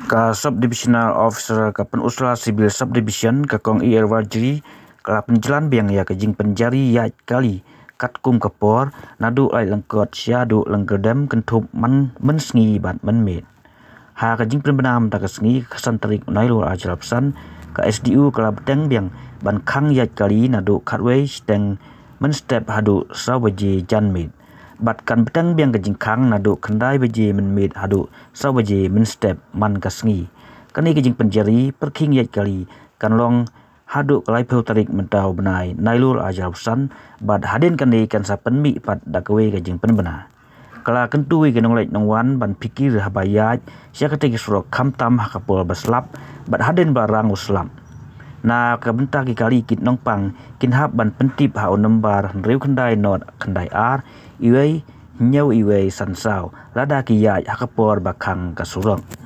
Ka subdivisional officer ka penusaha civil subdivision ka kong Wajiri ka penjalan biang ya ke jing penjari ya kali kat kum kapor nadu ai langkot sia du langgerdem kentup man mensngi bat menmet ha ka jing penbenam ta ka sngi kasantarik nailo ajalapsan ka SDU ka beteng biang ban khang ya kali nadu khatwei steng menstep hadu sawaji janmit bat kan beteng biang ka jing khang nadu khandai beji menmet hadu sawaji menstep man ka sngi kani ka jing penjari perking ya kali kan long hadu kalai peu tarik mentau benai nailul ajalapsan bat hadin kani kan sa penmi pat dakwe ka jing penbena kala kentui ke nonglek nongwan ban pikir habayat sia ketik surok kamtam hakapol baslap bat hadin barang uslam na ka benta ki kali kit nongpang kin hab ban pentip ha onembar reu khandai not khandai ar iwei nyau iwei sansau lada ki ya hakapor bakang ka surong